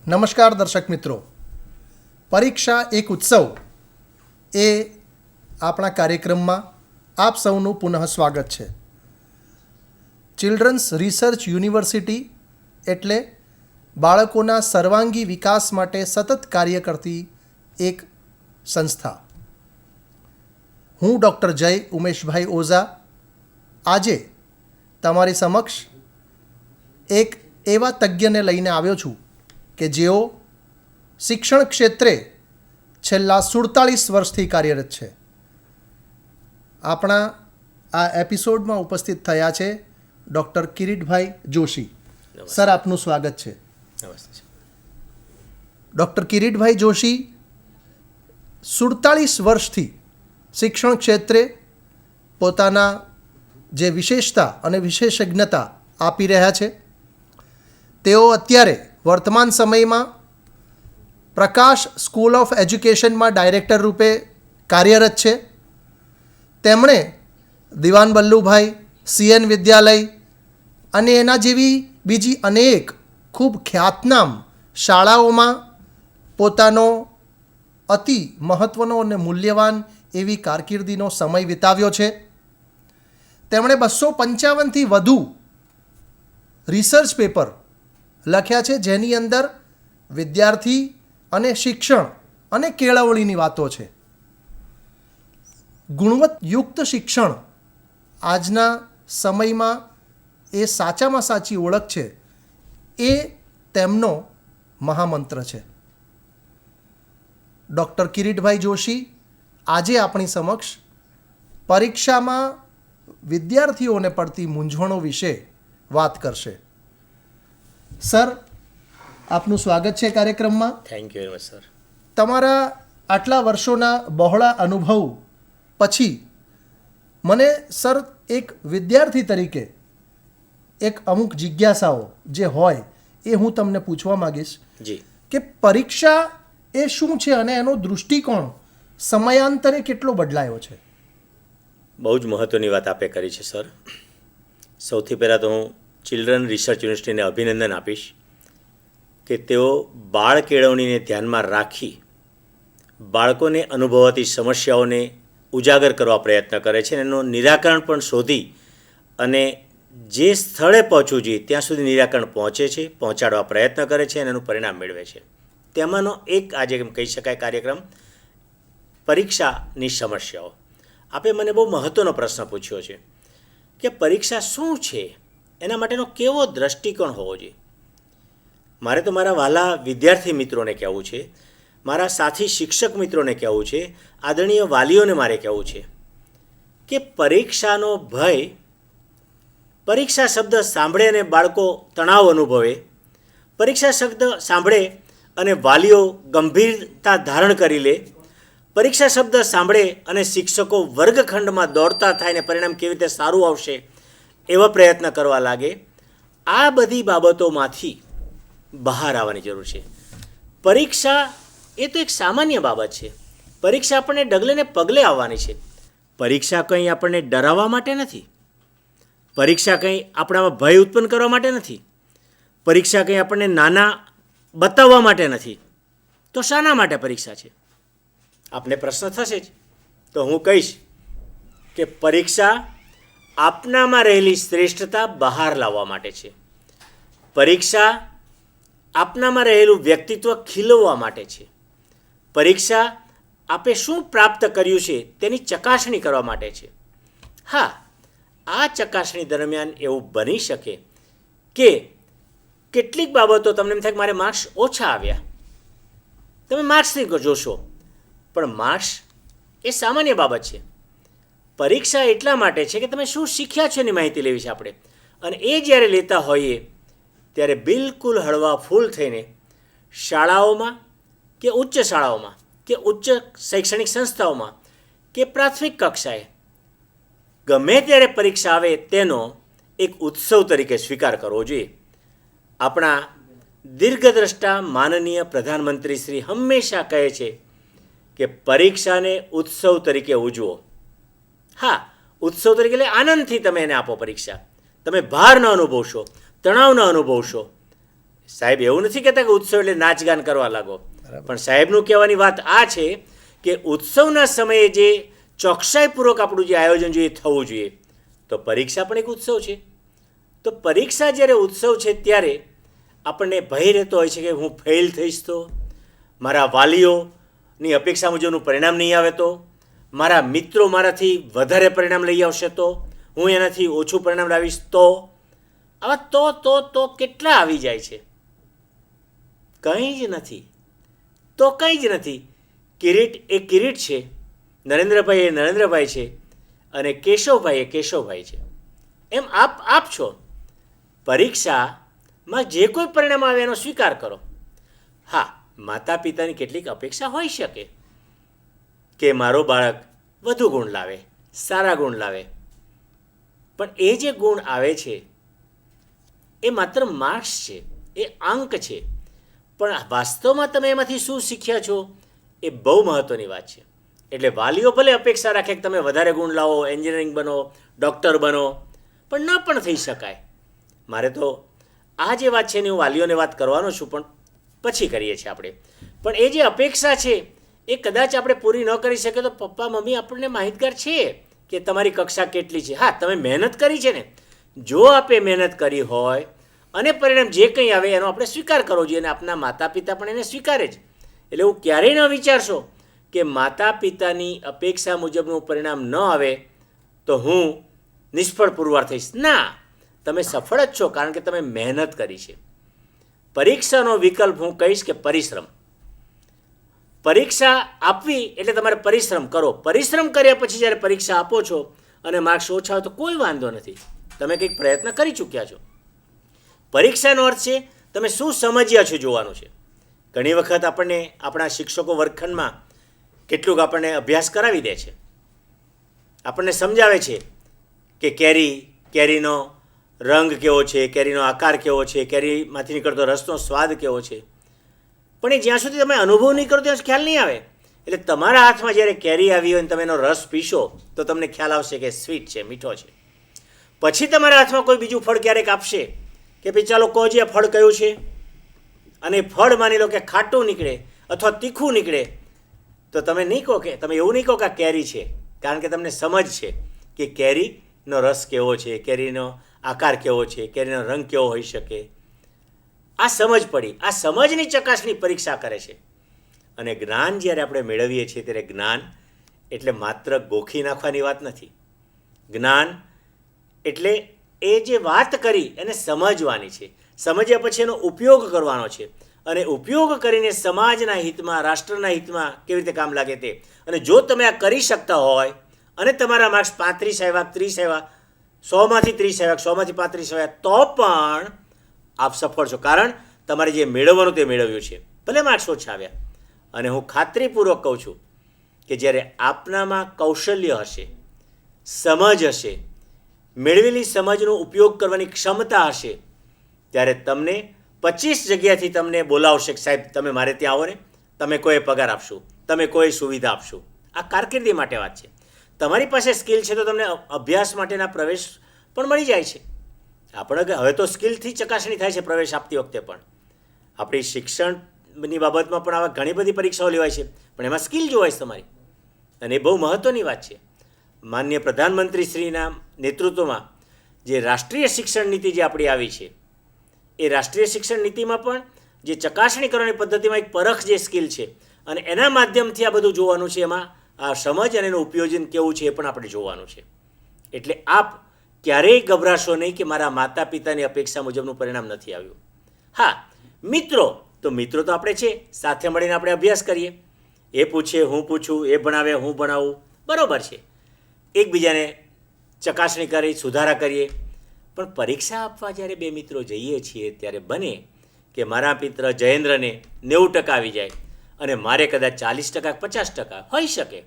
નમસ્કાર દર્શક મિત્રો, પરીક્ષા એક ઉત્સવ એ આપણા કાર્યક્રમમાં આપ સૌનું પુનઃ સ્વાગત છે. ચિલ્ડ્રન્સ રિસર્ચ યુનિવર્સિટી એટલે બાળકોના સર્વાંગી વિકાસ માટે સતત કાર્ય કરતી એક સંસ્થા. હું ડૉક્ટર જય ઉમેશભાઈ ઓઝા આજે તમારી સમક્ષ એક એવા તજ્ઞને લઈને આવ્યો છું કે જેઓ શિક્ષણ ક્ષેત્રે છેલ્લા 47 વર્ષથી કાર્યરત છે. આપણા આ એપિસોડમાં ઉપસ્થિત થયા છે ડૉક્ટર કિરીટભાઈ જોશી. સર, આપનું સ્વાગત છે. નમસ્તે. ડૉક્ટર કિરીટભાઈ જોશી 47 વર્ષથી શિક્ષણ ક્ષેત્રે પોતાના જે વિશેષતા અને વિશેષજ્ઞતા આપી રહ્યા છે. તેઓ અત્યારે વર્તમાન સમયમાં પ્રકાશ સ્કૂલ ઓફ એજ્યુકેશનમાં ડાયરેક્ટર રૂપે કાર્યરત છે. તેમણે દિવાન બલ્લુભાઈ, CN વિદ્યાલય અને એના જેવી બીજી અનેક ખૂબ ખ્યાતનામ શાળાઓમાં પોતાનો અતિ મહત્ત્વનો અને મૂલ્યવાન એવી કારકિર્દીનો સમય વિતાવ્યો છે. તેમણે 255થી વધુ રિસર્ચ પેપર લખ્યા છે, જેની અંદર વિદ્યાર્થી અને શિક્ષણ અને કેળવણીની વાતો છે. ગુણવત્તાયુક્ત શિક્ષણ આજના સમયમાં એ સાચામાં સાચી ઓળખ છે, એ તેમનો મહામંત્ર છે. ડૉક્ટર કિરીટભાઈ જોશી આજે આપણી સમક્ષ પરીક્ષામાં વિદ્યાર્થીઓને પડતી મૂંઝવણો વિશે વાત કરશે. સર, આપનું સ્વાગત છે કાર્યક્રમમાં. Thank you very much sir. તમારા આટલા વર્ષોના બહોળા અનુભવ પછી મને સર એક વિદ્યાર્થી તરીકે એક અમુક જિજ્ઞાસાઓ જે હોય એ હું તમને પૂછવા માગીશ જી કે પરીક્ષા એ શું છે અને એનો દૃષ્ટિકોણ સમયાંતરે કેટલો બદલાયો છે? બહુ જ મહત્ત્વની વાત આપે કરી છે સર. સૌથી પહેલાં તો હું ચિલ્ડ્રન રિસર્ચ યુનિવર્સિટીને અભિનંદન આપીશ કે તેઓ બાળ કેળવણીને ધ્યાનમાં રાખી બાળકોને અનુભવાતી સમસ્યાઓને ઉજાગર કરવા પ્રયત્ન કરે છે અને એનું નિરાકરણ પણ શોધી અને જે સ્થળે પહોંચવું જોઈએ ત્યાં સુધી નિરાકરણ પહોંચાડવા પ્રયત્ન કરે છે અને એનું પરિણામ મેળવે છે. તેમાંનો એક આજે કહી શકાય કાર્યક્રમ પરીક્ષાની સમસ્યાઓ. આપે મને બહુ મહત્ત્વનો પ્રશ્ન પૂછ્યો છે કે પરીક્ષા શું છે, એના માટેનો કેવો દૃષ્ટિકોણ હોવો જોઈએ. મારે તો મારા વહાલા વિદ્યાર્થી મિત્રોને કહેવું છે, મારા સાથી શિક્ષક મિત્રોને કહેવું છે, આદરણીય વાલીઓને મારે કહેવું છે કે પરીક્ષાનો ભય, પરીક્ષા શબ્દ સાંભળે અને બાળકો તણાવ અનુભવે, પરીક્ષા શબ્દ સાંભળે અને વાલીઓ ગંભીરતા ધારણ કરી લે, પરીક્ષા શબ્દ સાંભળે અને શિક્ષકો વર્ગખંડમાં દોડતા થાય ને પરિણામ કેવી રીતે સારું આવશે એવા પ્રયત્ન કરવા લાગે. આ બધી બાબતોમાંથી બહાર આવવાની જરૂર છે. પરીક્ષા એ તો એક સામાન્ય બાબત છે. પરીક્ષા આપણને ડગલે ને પગલે આવવાની છે. પરીક્ષા કંઈ આપણને ડરાવવા માટે નથી. પરીક્ષા કંઈ આપણામાં ભય ઉત્પન્ન કરવા માટે નથી. પરીક્ષા કંઈ આપણને નાના બતાવવા માટે નથી. તો શાના માટે પરીક્ષા છે? આપને પ્રશ્ન થશે જ. તો હું કહીશ કે પરીક્ષા આપનામાં રહેલી શ્રેષ્ઠતા બહાર લાવવા માટે છે. પરીક્ષા આપનામાં રહેલું વ્યક્તિત્વ ખીલવવા માટે છે. પરીક્ષા આપે શું પ્રાપ્ત કર્યું છે તેની ચકાસણી કરવા માટે છે. હા, આ ચકાસણી દરમિયાન એવું બની શકે કે કેટલીક બાબતો તમને એમ થાય કે મારે માર્ક્સ ઓછા આવ્યા, તમે માર્ક્સની જોશો, પણ માર્ક્સ એ સામાન્ય બાબત છે. પરીક્ષા એટલા માટે છે કે તમે શું શીખ્યા છો એની માહિતી લેવી છે આપણે. અને એ જ્યારે લેતા હોઈએ ત્યારે બિલકુલ હળવા ફૂલ થઈને શાળાઓમાં કે ઉચ્ચ શાળાઓમાં કે ઉચ્ચ શૈક્ષણિક સંસ્થાઓમાં કે પ્રાથમિક કક્ષાએ ગમે ત્યારે પરીક્ષા આવે તેનો એક ઉત્સવ તરીકે સ્વીકાર કરવો જોઈએ. આપણા દીર્ઘદ્રષ્ટા માનનીય પ્રધાનમંત્રી શ્રી હંમેશા કહે છે કે પરીક્ષાને ઉત્સવ તરીકે ઉજવો. હા, ઉત્સવ તરીકે એટલે આનંદથી તમે એને આપો પરીક્ષા. તમે ભાર ન અનુભવશો, તણાવ ન અનુભવશો, સાહેબ એવું નથી કહેતા કે ઉત્સવ એટલે નાચગાન કરવા લાગો, બરાબર. પણ સાહેબનું કહેવાની વાત આ છે કે ઉત્સવના સમયે જે ચોકસાઈપૂર્વક આપણું જે આયોજન જોઈએ થવું જોઈએ. તો પરીક્ષા પણ એક ઉત્સવ છે. તો પરીક્ષા જ્યારે ઉત્સવ છે ત્યારે આપણને ભય રહેતો હોય છે કે હું ફેલ થઈશ તો, મારા વાલીઓની અપેક્ષા મુજબનું પરિણામ નહીં આવે તો, મારા મિત્રો મારાથી વધારે પરિણામ લઈ આવશે તો, હું એનાથી ઓછું પરિણામ લાવીશ તો, આવા તો કેટલા આવી જાય છે. કંઈ જ નથી. તો કંઈ જ નથી. કિરીટ એ કિરીટ છે, નરેન્દ્રભાઈ એ નરેન્દ્રભાઈ છે, અને કેશવભાઈ એ કેશવભાઈ છે. એમ આપ છો. પરીક્ષામાં જે કોઈ પરિણામ આવે એનો સ્વીકાર કરો. હા, માતા પિતાની કેટલીક અપેક્ષા હોઈ શકે કે મારો બાળક વધુ ગુણ લાવે, સારા ગુણ લાવે, પણ એ જે ગુણ આવે છે એ માત્ર માર્ક્સ છે, એ અંક છે, પણ વાસ્તવમાં તમે એમાંથી શું શીખ્યા છો એ બહુ મહત્ત્વની વાત છે. એટલે વાલીઓ ભલે અપેક્ષા રાખે કે તમે વધારે ગુણ લાવો, એન્જિનિયરિંગ બનો, ડૉક્ટર બનો, પણ ન પણ થઈ શકાય. મારે તો આ જે વાત છે ને હું વાલીઓને વાત કરવાનો છું, પણ પછી કરીએ છીએ આપણે. પણ એ જે અપેક્ષા છે એ કદાચ આપણે પૂરી ન કરી શકીએ તો પપ્પા મમ્મી આપણને માહિતગાર છે કે તમારી કક્ષા કેટલી છે. હા, તમે મહેનત કરી છે ને. જો આપે મહેનત કરી હોય અને પરિણામ જે કંઈ આવે એનો આપણે સ્વીકાર કરવો જોઈએ, અને આપણા માતા પિતા પણ એને સ્વીકારે જ. એટલે એવું ક્યારેય ન વિચારશો કે માતા પિતાની અપેક્ષા મુજબનું પરિણામ ન આવે તો હું નિષ્ફળ પુરવાર થઈશ. ના, તમે સફળ જ છો, કારણ કે તમે મહેનત કરી છે. પરીક્ષાનો વિકલ્પ હું કહીશ કે પરિશ્રમ. પરીક્ષા આપવી એટલે તમારે પરિશ્રમ કરો. પરિશ્રમ કર્યા પછી જ્યારે પરીક્ષા આપો છો અને માર્ક્સ ઓછા હોય તો કોઈ વાંધો નથી, તમે કંઈક પ્રયત્ન કરી ચૂક્યા છો. પરીક્ષાનો અર્થ છે તમે શું સમજ્યા છો જોવાનું છે. ઘણી વખત આપણને આપણા શિક્ષકો વર્ગખંડમાં કેટલુંક આપણને અભ્યાસ કરાવી દે છે, આપણને સમજાવે છે કે કેરીનો રંગ કેવો છે, કેરીનો આકાર કેવો છે, કેરીમાંથી નીકળતો રસનો સ્વાદ કેવો છે, પણ એ જ્યાં સુધી તમે અનુભવ નહીં કરો ત્યાં ખ્યાલ નહીં આવે. એટલે તમારા હાથમાં જ્યારે કેરી આવી હોય અને તમે એનો રસ પીશો તો તમને ખ્યાલ આવશે કે સ્વીટ છે, મીઠો છે. પછી તમારા હાથમાં કોઈ બીજું ફળ ક્યારેક આપશે કે ભાઈ ચાલો કહો જે આ ફળ કયું છે, અને ફળ માની લો કે ખાટું નીકળે અથવા તીખું નીકળે તો તમે નહીં કહો કે તમે એવું નહીં કહો કે આ કેરી છે, કારણ કે તમને સમજ છે કે કેરીનો રસ કેવો છે, કેરીનો આકાર કેવો છે, કેરીનો રંગ કેવો હોઈ શકે. આ સમજ પડી. આ સમજની ચકાસણી પરીક્ષા કરે છે. અને જ્ઞાન જ્યારે આપણે મેળવીએ છીએ ત્યારે જ્ઞાન એટલે માત્ર ગોખી નાખવાની વાત નથી. જ્ઞાન એટલે એ જે વાત કરી એને સમજવાની છે, સમજ્યા પછી એનો ઉપયોગ કરવાનો છે, અને ઉપયોગ કરીને સમાજના હિતમાં, રાષ્ટ્રના હિતમાં કેવી રીતે કામ લાગે તે. અને જો તમે આ કરી શકતા હોય અને તમારા માર્ક્સ 35 આવ્યા, 30 આવ્યા, 100માંથી 30 આવ્યા, 100માંથી 35 આવ્યા, તો પણ આપ સફળ છો, કારણ તમારે જે મેળવવાનું તે મેળવ્યું છે, ભલે માર્ક્સ ઓછા આવ્યા. અને હું ખાતરીપૂર્વક કહું છું કે જ્યારે આપનામાં કૌશલ્ય હશે, સમજ હશે, મેળવેલી સમજનો ઉપયોગ કરવાની ક્ષમતા હશે, ત્યારે તમને 25 જગ્યાથી તમને બોલાવશે કે સાહેબ તમે મારે ત્યાં આવો ને, તમે કોઈ પગાર આપશો, તમે કોઈ સુવિધા આપશો. આ કારકિર્દી માટે વાત છે. તમારી પાસે સ્કિલ છે તો તમને અભ્યાસ માટેના પ્રવેશ પણ મળી જાય છે. આપણે હવે તો સ્કિલથી ચકાસણી થાય છે પ્રવેશ આપતી વખતે પણ. આપણી શિક્ષણની બાબતમાં પણ આવા ઘણી બધી પરીક્ષાઓ લેવાય છે, પણ એમાં સ્કિલ જોવાય છે તમારી, અને એ બહુ મહત્ત્વની વાત છે. માનનીય પ્રધાનમંત્રી શ્રીના નેતૃત્વમાં જે રાષ્ટ્રીય શિક્ષણ નીતિ જે આપણી આવી છે, એ રાષ્ટ્રીય શિક્ષણ નીતિમાં પણ જે ચકાસણી કરવાની પદ્ધતિમાં એક પરખ જે સ્કિલ છે, અને એના માધ્યમથી આ બધું જોવાનું છે. એમાં આ સમજ અને એનું ઉપયોજન કેવું છે એ પણ આપણે જોવાનું છે. એટલે આપ ક્યારેય ગભરાશો નહીં કે મારા માતા પિતાની અપેક્ષા મુજબનું પરિણામ નથી આવ્યું. હા, મિત્રો તો આપણે છે, સાથે મળીને આપણે અભ્યાસ કરીએ. એ પૂછે હું પૂછું, એ ભણાવે હું ભણાવું, બરાબર છે. એકબીજાને ચકાસણી કરી, સુધારા કરીએ. પણ પરીક્ષા આપવા જ્યારે બે મિત્રો જઈએ છીએ ત્યારે બને કે મારા મિત્ર જયેન્દ્રને 90% આવી જાય અને મારે કદાચ 40%, 50% હોઈ શકે.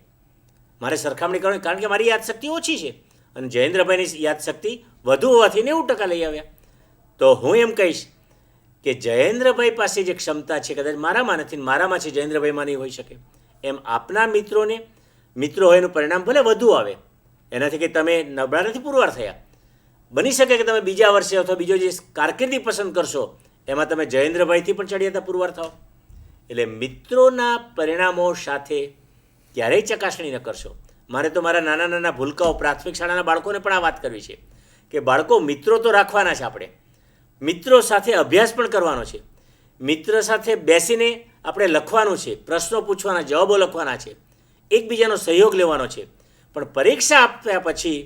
મારે સરખામણી કરવાની, કારણ કે મારી યાદશક્તિ ઓછી છે અને જયેન્દ્રભાઈની યાદશક્તિ વધુ હોવાથી 90% લઈ આવ્યા. તો હું એમ કહીશ કે જયેન્દ્રભાઈ પાસે જે ક્ષમતા છે કદાચ મારામાં નથી, મારામાં છે, જયેન્દ્રભાઈમાં નહીં હોઈ શકે. એમ આપના મિત્રો હોય એનું પરિણામ ભલે વધુ આવે, એનાથી કે તમે નબળા નથી પુરવાર થયા. બની શકે કે તમે બીજા વર્ષે અથવા બીજો જે કારકિર્દી પસંદ કરશો એમાં તમે જયેન્દ્રભાઈથી પણ ચડિયાતા પુરવાર થાઓ. એટલે મિત્રોના પરિણામો સાથે ક્યારેય ચકાસણી ન કરશો. મારે તો મારા નાના નાના ભૂલકાઓ પ્રાથમિક શાળાના બાળકોને પણ આ વાત કરવી છે કે બાળકો, મિત્રો તો રાખવાના છે આપણે, મિત્રો સાથે અભ્યાસ પણ કરવાનો છે, મિત્ર સાથે બેસીને આપણે લખવાનું છે, પ્રશ્નો પૂછવાના, જવાબો લખવાના છે, એકબીજાનો સહયોગ લેવાનો છે. પણ પરીક્ષા આપ્યા પછી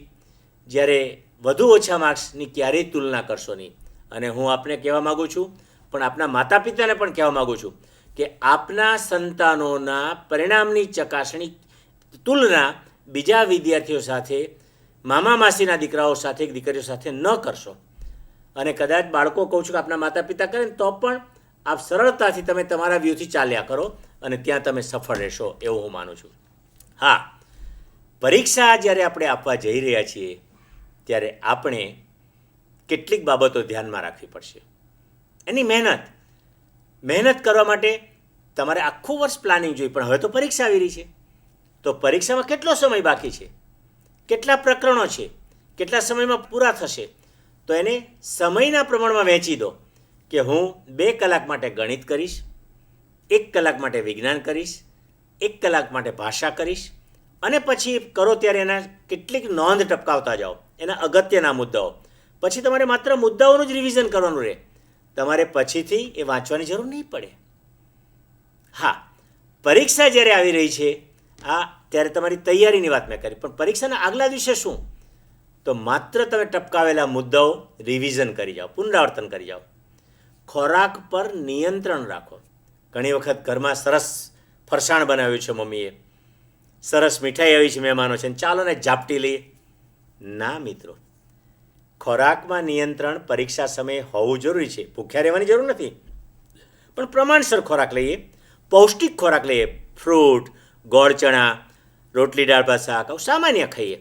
જ્યારે વધુ ઓછા માર્ક્સની ક્યારેય તુલના કરશો નહીં. અને હું આપને કહેવા માગું છું, પણ આપના માતા પિતાને પણ કહેવા માગું છું કે આપના સંતાનોના પરિણામની ચકાસણી, તુલના બીજા વિદ્યાર્થીઓ સાથે, મામા માસીના દીકરાઓ સાથે, દીકરીઓ સાથે ન કરશો. અને કદાચ બાળકો કહું છું કે આપના માતા પિતા કરે ને તો પણ આપ સરળતાથી તમે તમારા વ્યૂથી ચાલ્યા કરો અને ત્યાં તમે સફળ રહેશો એવું હું માનું છું. હા, પરીક્ષા જ્યારે આપણે આપવા જઈ રહ્યા છીએ ત્યારે આપણે કેટલીક બાબતો ધ્યાનમાં રાખવી પડશે. એની મહેનત કરવા માટે તમારે આખું વર્ષ પ્લાનિંગ જોઈએ. પણ હવે તો પરીક્ષા આવી રહી છે, તો પરીક્ષામાં કેટલો સમય બાકી છે, કેટલા પ્રકરણો છે, કેટલા સમયમાં પૂરા થશે, તો એને સમયના પ્રમાણમાં વહેંચી દો કે હું 2 કલાક માટે ગણિત કરીશ, 1 કલાક માટે વિજ્ઞાન કરીશ, 1 કલાક માટે ભાષા કરીશ. અને પછી કરો ત્યારે એના કેટલીક નોંધ ટપકાવતા જાઓ, એના અગત્યના મુદ્દાઓ. પછી તમારે માત્ર મુદ્દાઓનું જ રિવિઝન કરવાનું રહે, તમારે પછીથી એ વાંચવાની જરૂર નહીં પડે. હા, પરીક્ષા જ્યારે આવી રહી છે ત્યારે તમારી તૈયારીની વાત મેં કરી, પણ પરીક્ષાના આગલા દિવસે શું? તો માત્ર તમે ટપકાવેલા મુદ્દાઓ રિવિઝન કરી જાઓ, પુનરાવર્તન કરી જાઓ. ખોરાક પર નિયંત્રણ રાખો. ઘણી વખત ઘરમાં સરસ ફરસાણ બનાવ્યું છે મમ્મીએ, સરસ મીઠાઈ આવી છે મહેમાનો છે, ચાલો ને ઝાપટી લઈએ. ના મિત્રો, ખોરાકમાં નિયંત્રણ પરીક્ષા સમયે હોવું જરૂરી છે. ભૂખ્યા રહેવાની જરૂર નથી, પણ પ્રમાણસર ખોરાક લઈએ, પૌષ્ટિક ખોરાક લઈએ. ફ્રૂટ, ગોળ ચણા, રોટલી દાળ ભાત શાક આવું સામાન્ય ખાઈએ.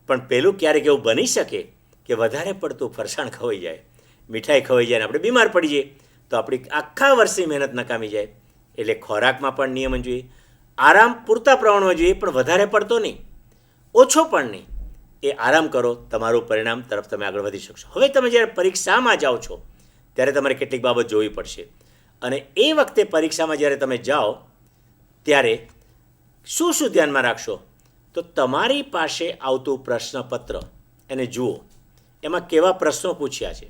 પણ પેલું ક્યારેક એવું બની શકે કે વધારે પડતું ફરસાણ ખવાઈ જાય, મીઠાઈ ખવાઈ જાય ને આપણે બીમાર પડી જઈએ, તો આપણી આખા વર્ષની મહેનત નકામી જાય. એટલે ખોરાકમાં પણ નિયમન જોઈએ, આરામ પૂરતા પ્રમાણમાં જોઈએ, પણ વધારે પડતો નહીં, ઓછો પણ નહીં. એ આરામ કરો, તમારું પરિણામ તરફ તમે આગળ વધી શકશો. હવે તમે જ્યારે પરીક્ષામાં જાઓ છો ત્યારે તમારે કેટલીક બાબત જોવી પડશે. અને એ વખતે પરીક્ષામાં જ્યારે તમે જાઓ ત્યારે શું શું ધ્યાનમાં રાખશો? તો તમારી પાસે આવતું પ્રશ્નપત્ર એને જુઓ, એમાં કેવા પ્રશ્નો પૂછ્યા છે,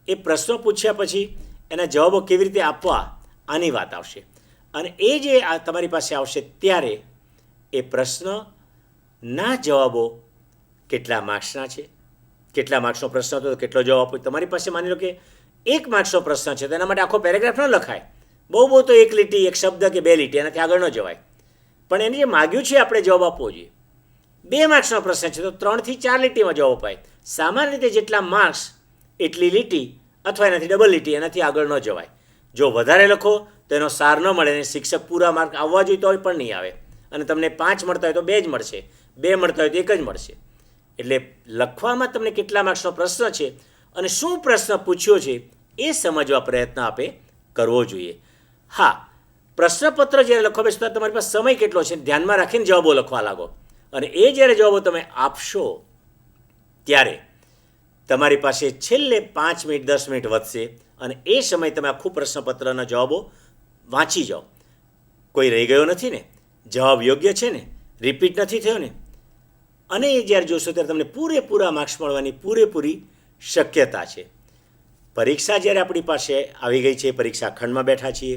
એ પ્રશ્નો પૂછ્યા પછી એના જવાબો કેવી રીતે આપવા આની વાત આવશે. અને એ જે તમારી પાસે આવશે ત્યારે એ પ્રશ્નના જવાબો કેટલા માર્ક્સના છે, કેટલા માર્ક્સનો પ્રશ્ન હતો તો કેટલો જવાબ આપો. તમારી પાસે માની લો કે 1 માર્ક્સનો પ્રશ્ન છે તો એના માટે આખો પેરેગ્રાફ ન લખાય, બહુ તો 1 લીટી, 1 શબ્દ કે 2 લીટી, એનાથી આગળ ન જવાય. પણ એને જે માગ્યું છે આપણે જવાબ આપવો જોઈએ. 2 માર્ક્સનો પ્રશ્ન છે તો 3 થી 4 લીટીમાં જવાબ અપાય. સામાન્ય રીતે જેટલા માર્ક્સ એટલી લીટી અથવા એનાથી ડબલ લીટી, એનાથી આગળ ન જવાય. જો વધારે લખો તો એનો સાર ન મળે, અને શિક્ષક પૂરા માર્ક આવવા જોઈએ તો પણ નહીં આવે, અને તમને 5 મળતા હોય તો 2 જ મળશે, 2 મળતા હોય તો 1 જ મળશે. એટલે લખવામાં તમને કેટલા માર્ક્સનો પ્રશ્ન છે અને શું પ્રશ્ન પૂછ્યો છે એ સમજવા પ્રયત્ન આપે કરવો જોઈએ. હા, પ્રશ્નપત્ર જ્યારે લખવા બેસો ત્યારે તમારી પાસે સમય કેટલો છે ધ્યાનમાં રાખીને જવાબો લખવા લાગો. અને એ જ્યારે જવાબો તમે આપશો ત્યારે તમારી પાસે છેલ્લે 5 મિનિટ 10 મિનિટ વધશે, અને એ સમયે તમે આખું પ્રશ્નપત્રના જવાબો વાંચી જાઓ. કોઈ રહી ગયો નથી ને, જવાબ યોગ્ય છે ને, રિપીટ નથી થયો ને, અને એ જ્યારે જોશો ત્યારે તમને પૂરેપૂરા માર્ક્સ મળવાની પૂરેપૂરી શક્યતા છે. પરીક્ષા જ્યારે આપણી પાસે આવી ગઈ છે, પરીક્ષા ખંડમાં બેઠા છીએ,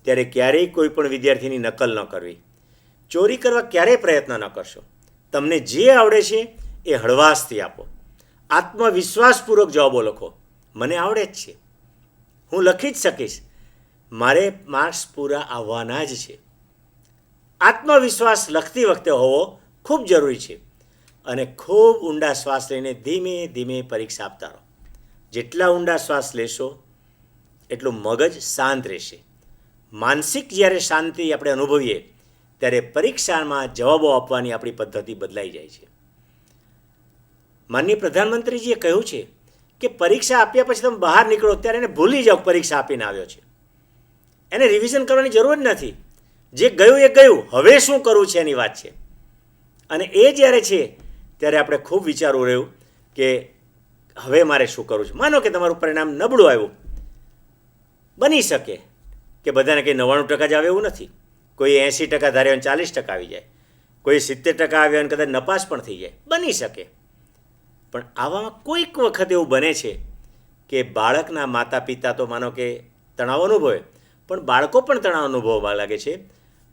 ત્યારે ક્યારેય કોઈ પણ વિદ્યાર્થીની નકલ ન કરવી, ચોરી કરવા ક્યારેય પ્રયત્ન ન કરશો. તમને જે આવડે છે એ હળવાશથી આપો, આત્મવિશ્વાસપૂર્વક જવાબો લખો. મને આવડે જ છે, હું લખી જ શકીશ, મારે માર્ક્સ પૂરા આવવાના જ છે. આત્મવિશ્વાસ લખતી વખતે હોવો ખૂબ જરૂરી છે. અને ખૂબ ઊંડા શ્વાસ લઈને ધીમે ધીમે પરીક્ષા આપતા રહો. જેટલા ઊંડા શ્વાસ લેશો એટલું મગજ શાંત રહેશે. માનસિક જ્યારે શાંતિ આપણે અનુભવીએ ત્યારે પરીક્ષામાં જવાબો આપવાની આપણી પદ્ધતિ બદલાઈ જાય છે. માનનીય પ્રધાનમંત્રીજીએ કહ્યું છે કે પરીક્ષા આપ્યા પછી તમે બહાર નીકળો ત્યારે એને ભૂલી જાઓ પરીક્ષા આપીને આવ્યો છે, એને રિવિઝન કરવાની જરૂર જ નથી. જે ગયું એ ગયું, હવે શું કરવું છે એની વાત છે. અને એ જ્યારે છે ત્યારે આપણે ખૂબ વિચારવું રહ્યું કે હવે મારે શું કરવું છે. માનો કે તમારું પરિણામ નબળું આવ્યું, બની શકે કે બધાને કંઈ 99% જ આવે એવું નથી. કોઈ 80% ધારે અને 40% આવી જાય, કોઈ 70% આવે અને કદાચ નપાસ પણ થઈ જાય, બની શકે. પણ આવામાં કોઈક વખત એવું બને છે કે બાળકના માતા પિતા તો માનો કે તણાવ અનુભવે, પણ બાળકો પણ તણાવ અનુભવવા લાગે છે.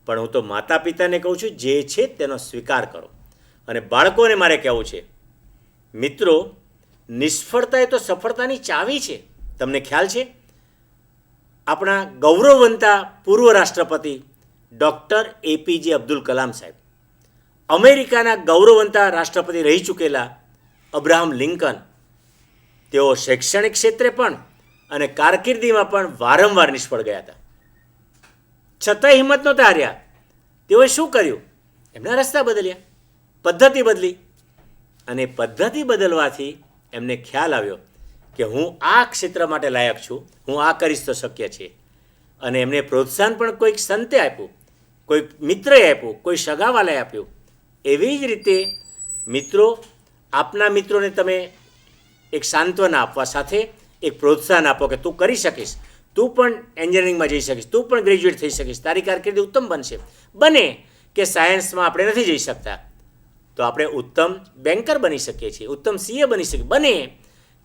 પણ હું તો માતા પિતાને કહું છું, જે છે તેનો સ્વીકાર કરો. અને બાળકોને મારે કહેવું છે, મિત્રો, નિષ્ફળતા એ તો સફળતાની ચાવી છે. તમને ખ્યાલ છે, આપણા ગૌરવવંતા પૂર્વ રાષ્ટ્રપતિ ડૉક્ટર APJ અબ્દુલ કલામ સાહેબ, અમેરિકાના ગૌરવવંતા રાષ્ટ્રપતિ રહી ચૂકેલા અબ્રાહમ લિંકન, તેઓ શૈક્ષણિક ક્ષેત્રે પણ અને કારકિર્દીમાં પણ વારંવાર નિષ્ફળ ગયા હતા. છતાંય હિંમત નહોતા હાર્યા. તેઓએ શું કર્યું? એમના રસ્તા બદલ્યા, પદ્ધતિ બદલી. અને પદ્ધતિ બદલવાથી એમને ખ્યાલ આવ્યો કે હું આ ક્ષેત્ર માટે લાયક છું, હું આ કરીશ તો શક્ય છે. અને એમને પ્રોત્સાહન પણ કોઈક સંતે આપ્યું, કોઈક મિત્રએ આપ્યું, કોઈ સગાવાલાએ આપ્યું. એવી જ રીતે મિત્રો, આપના મિત્રોને તમે એક સાંત્વના આપવા સાથે એક પ્રોત્સાહન આપો કે તું કરી શકીશ, તું પણ એન્જિનિયરિંગમાં જઈ શકીશ, તું પણ ગ્રેજ્યુએટ થઈ શકીશ, તારી કારકિર્દી ઉત્તમ બનશે. બને કે સાયન્સમાં આપણે નથી જઈ શકતા તો આપણે ઉત્તમ બેન્કર બની શકીએ છીએ, ઉત્તમ CA બની શકીએ. બને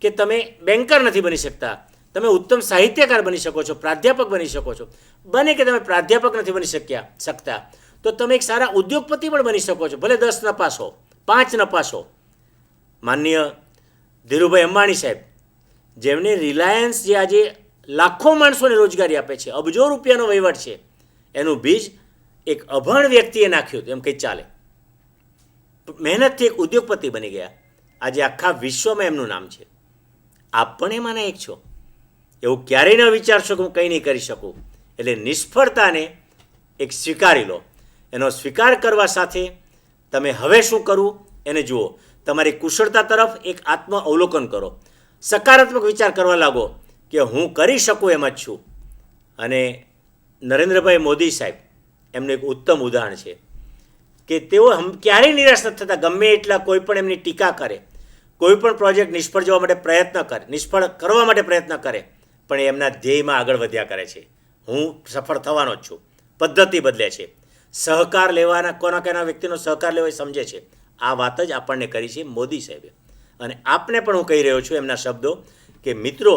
કે તમે બેન્કર નથી બની શકતા, તમે ઉત્તમ સાહિત્યકાર બની શકો છો, પ્રાધ્યાપક બની શકો છો. બને કે તમે પ્રાધ્યાપક નથી બની શકતા તો તમે એક સારા ઉદ્યોગપતિ પણ બની શકો છો, ભલે 10 નપાસ હો, 5 નપાસ હો. માનનીય ધીરુભાઈ અંબાણી સાહેબ, જેમને રિલાયન્સ જે આજે લાખો માણસોને રોજગારી આપે છે, અબજો રૂપિયાનો વહીવટ છે, એનું બીજ એક અભણ વ્યક્તિએ નાખ્યું હતું, એમ કંઈ ચાલે. મહેનતથી એક ઉદ્યોગપતિ બની ગયા. આજે આખા વિશ્વમાં એમનું નામ છે. આપ પણ એમાંના એક છો. એવું ક્યારેય ન વિચારશો કે હું કંઈ નહીં કરી શકું. એટલે નિષ્ફળતાને એક સ્વીકારી લો. એનો સ્વીકાર કરવા સાથે તમે હવે શું કરવું એને જુઓ. તમારી કુશળતા તરફ એક આત્મ અવલોકન કરો, સકારાત્મક વિચાર કરવા લાગો કે હું કરી શકું એમ જ છું. અને નરેન્દ્રભાઈ મોદી સાહેબ એમનું એક ઉત્તમ ઉદાહરણ છે કે તેઓ ક્યારેય નિરાશ નથી થતા. ગમે એટલા કોઈ પણ એમની ટીકા કરે, કોઈ પણ પ્રોજેક્ટ નિષ્ફળ જવા માટે પ્રયત્ન કરે, નિષ્ફળ કરવા માટે પ્રયત્ન કરે, પણ એ એમના ધ્યેયમાં આગળ વધ્યા કરે છે. હું સફળ થવાનો જ છું. પદ્ધતિ બદલે છે, સહકાર લેવાના, કોના વ્યક્તિનો સહકાર લેવો એ સમજે છે. આ વાત જ આપણને કરી છે મોદી સાહેબે. અને આપને પણ હું કહી રહ્યો છું એમના શબ્દો કે મિત્રો,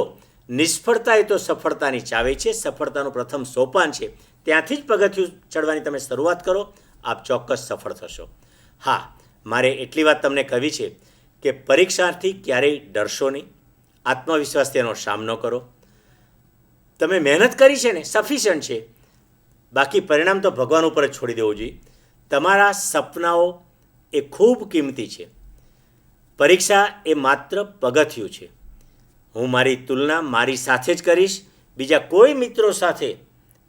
નિષ્ફળતા એ તો સફળતાની ચાવી છે, સફળતાનું પ્રથમ સોપાન છે. ત્યાંથી જ પગથિયું ચડવાની તમે શરૂઆત કરો, આપ ચોક્કસ સફળ થશો. હા, મારે એટલી વાત તમને કહેવી છે કે પરીક્ષાથી ક્યારેય ડરશો નહીં. આત્મવિશ્વાસથી એનો સામનો કરો. તમે મહેનત કરી છે ને, સફિશિયન્ટ છે. બાકી પરિણામ તો ભગવાન ઉપર જ છોડી દેવું જોઈએ. તમારા સપનાઓ એ ખૂબ કિંમતી છે. પરીક્ષા એ માત્ર પગથિયું છે. હું મારી તુલના મારી સાથે જ કરીશ, બીજા કોઈ મિત્રો સાથે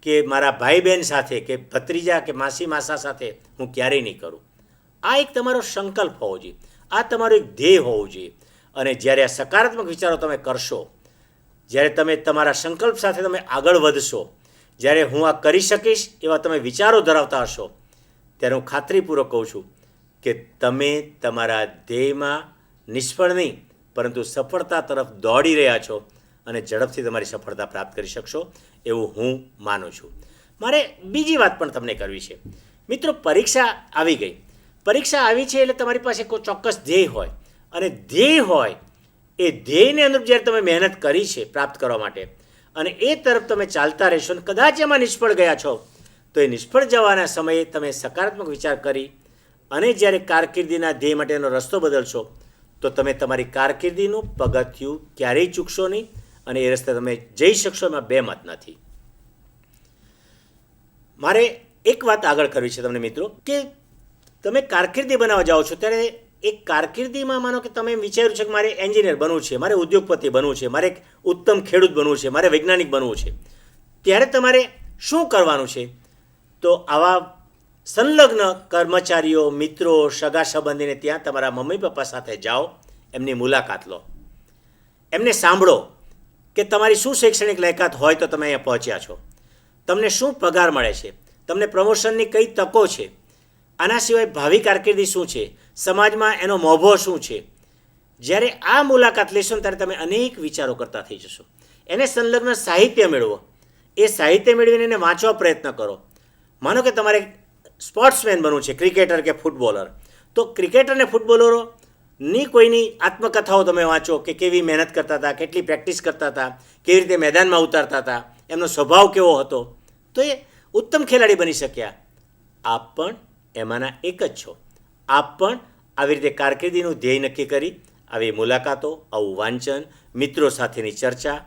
કે મારા ભાઈ બહેન સાથે કે ભત્રીજા કે માસી માસા સાથે હું ક્યારેય નહીં કરું. આ એક તમારો સંકલ્પ હોવો જોઈએ, આ તમારું એક ધ્યેય હોવું જોઈએ. અને જ્યારે આ સકારાત્મક વિચારો તમે કરશો, જ્યારે તમે તમારા સંકલ્પ સાથે તમે આગળ વધશો, જ્યારે હું આ કરી શકીશ એવા તમે વિચારો ધરાવતા હશો, ત્યારે હું ખાતરીપૂર્વક કહું છું કે તમે તમારા ધ્યેયમાં નિષ્ફળ નહીં પરંતુ સફળતા તરફ દોડી રહ્યા છો અને ઝડપથી તમારી સફળતા પ્રાપ્ત કરી શકશો એવું હું માનું છું. મારે બીજી વાત પણ તમને કરવી છે. મિત્રો, પરીક્ષા આવી ગઈ. પરીક્ષા આવી છે એટલે તમારી પાસે કોઈ ચોક્કસ ધ્યેય હોય, અને ધ્યેય હોય એ ધ્યેયને અનુરૂપ જ્યારે તમે મહેનત કરી છે પ્રાપ્ત કરવા માટે અને એ તરફ તમે ચાલતા રહેશો અને કદાચ એમાં નિષ્ફળ ગયા છો તો એ નિષ્ફળ જવાના સમયે તમે સકારાત્મક વિચાર કરી અને જ્યારે કારકિર્દીના ધ્યેય માટેનો રસ્તો બદલશો તો તમે તમારી કારકિર્દીનું પગથિયું ક્યારેય ચૂકશો નહીં અને એ રસ્તે તમે જઈ શકશો. એમાં બે મત નથી. મારે એક વાત આગળ કરવી છે તમને મિત્રો કે તમે કારકિર્દી બનાવવા જાઓ છો ત્યારે એક કારકિર્દીમાં માનો કે તમે વિચાર્યું છે કે મારે એન્જિનિયર બનવું છે, મારે ઉદ્યોગપતિ બનવું છે, મારે એક ઉત્તમ ખેડૂત બનવું છે, મારે વૈજ્ઞાનિક બનવું છે, ત્યારે તમારે શું કરવાનું છે? તો આવા સંલગ્ન કર્મચારીઓ, મિત્રો, સગા સંબંધીને ત્યાં તમારા મમ્મી પપ્પા સાથે જાઓ, એમની મુલાકાત લો, એમને સાંભળો કે તમારી શું શૈક્ષણિક લાયકાત હોય તો તમે અહીંયા પહોંચ્યા છો, તમને શું પગાર મળે છે, તમને પ્રમોશનની કઈ તકો છે, આના સિવાય ભાવિ કારકિર્દી શું છે, સમાજમાં એનો મોભો શું છે. જ્યારે આ મુલાકાત લેશો ને ત્યારે તમે અનેક વિચારો કરતા થઈ જશો. એને સંલગ્ન સાહિત્ય મેળવો, એ સાહિત્ય મેળવીને એને વાંચવા પ્રયત્ન કરો. માનો કે તમારે સ્પોર્ટ્સમેન બનવું છે, ક્રિકેટર કે ફૂટબોલર, તો ક્રિકેટર ને ફૂટબોલરોની કોઈની આત્મકથાઓ તમે વાંચો કે કેવી મહેનત કરતા હતા, કેટલી પ્રેક્ટિસ કરતા હતા, કેવી રીતે મેદાનમાં ઉતારતા હતા, એમનો સ્વભાવ કેવો હતો, તો એ ઉત્તમ ખેલાડી બની શક્યા. આપ પણ એમાંના એક જ છો. આપ પણ આવી રીતે કારકિર્દીનું ધ્યેય નક્કી કરી આવી મુલાકાતો, આવું વાંચન, મિત્રો સાથેની ચર્ચા,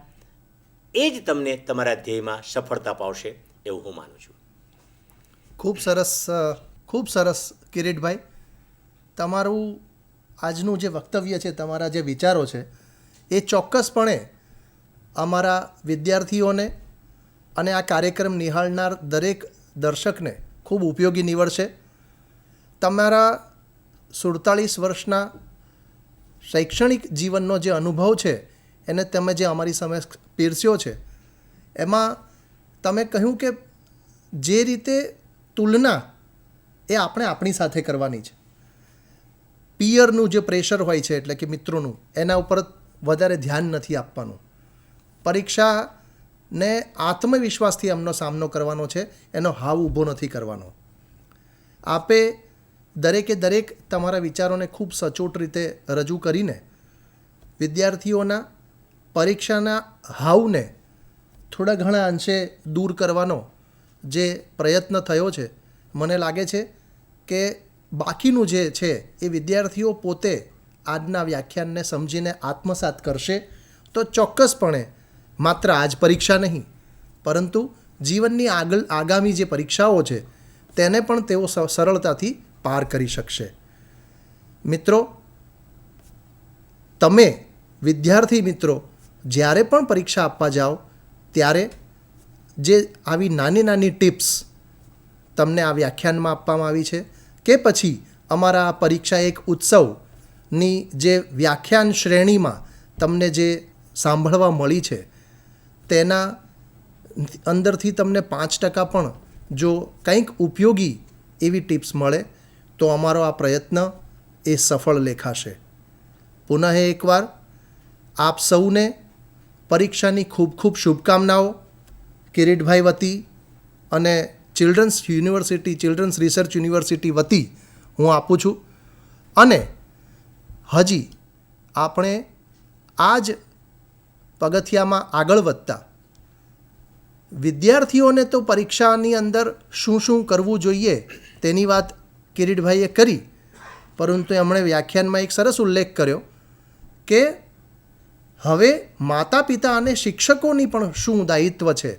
એ જ તમને તમારા ધ્યેયમાં સફળતા પાવશે એવું હું માનું છું. ખૂબ સરસ કિરીટભાઈ. તમારું આજનું જે વક્તવ્ય છે, તમારા જે વિચારો છે, એ ચોક્કસપણે અમારા વિદ્યાર્થીઓને અને આ કાર્યક્રમ નિહાળનાર દરેક દર્શકને ખૂબ ઉપયોગી નીવડશે. તમારા 47 વર્ષના શૈક્ષણિક જીવનનો જે અનુભવ છે એને તમે જે અમારી સમક્ષ પીરસ્યો છે, એમાં તમે કહ્યું કે જે રીતે તુલના એ આપણે આપણી સાથે કરવાની છે. પિયરનું જે પ્રેશર હોય છે, એટલે કે મિત્રોનું, એના ઉપર વધારે ધ્યાન નથી આપવાનું. પરીક્ષાને આત્મવિશ્વાસથી એમનો સામનો કરવાનો છે, એનો હાવ ઊભો નથી કરવાનો. આપે દરેકે દરેક તમારા વિચારોને ખૂબ સચોટ રીતે રજૂ કરીને વિદ્યાર્થીઓના પરીક્ષાના હાવને થોડા ઘણા અંશે દૂર કરવાનો જે પ્રયત્ન થયો છે, મને લાગે છે કે બાકીનું જે છે એ વિદ્યાર્થીઓ પોતે આજના વ્યાખ્યાનને સમજીને આત્મસાત કરશે તો ચોક્કસપણે માત્ર આજ પરીક્ષા નહીં, પરંતુ જીવનની આગામી જે પરીક્ષાઓ છે તેને પણ તેઓ સરળતાથી પાર કરી શકશે. મિત્રો, તમે વિદ્યાર્થી મિત્રો જ્યારે પણ પરીક્ષા આપવા જાઓ ત્યારે જે આવી નાની નાની ટિપ્સ તમને આ વ્યાખ્યાનમાં આપવામાં આવી છે કે પછી અમારા આ પરીક્ષા એક ઉત્સવની જે વ્યાખ્યાન શ્રેણીમાં તમને જે સાંભળવા મળી છે, તેના અંદરથી તમને 5% પણ જો કંઈક ઉપયોગી એવી ટિપ્સ મળે તો અમારો આ પ્રયત્ન એ સફળ લેખાશે. પુનઃ એકવાર આપ સૌને પરીક્ષાની ખૂબ ખૂબ શુભકામનાઓ કિરીટભાઈ વતી અને ચિલ્ડ્રન્સ રિસર્ચ યુનિવર્સિટી વતી હું આપું છું. અને હજી આપણે આ જ પગથિયામાં આગળ વધતા વિદ્યાર્થીઓને તો પરીક્ષાની અંદર શું શું કરવું જોઈએ તેની વાત કિરીટભાઈએ કરી, પરંતુ એમણે વ્યાખ્યાનમાં એક સરસ ઉલ્લેખ કર્યો કે હવે માતા પિતા અને શિક્ષકોની પણ શું દાયિત્વ છે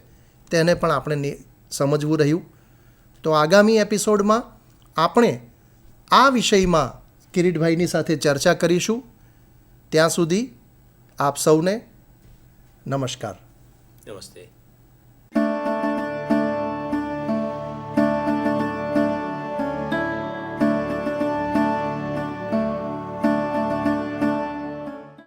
તેને પણ આપણે સમજવું રહ્યું. તો આગામી એપિસોડમાં આપણે આ વિષયમાં કિરીટભાઈની સાથે ચર્ચા કરીશું. ત્યાં સુધી આપ સૌને નમસ્કાર. નમસ્તે.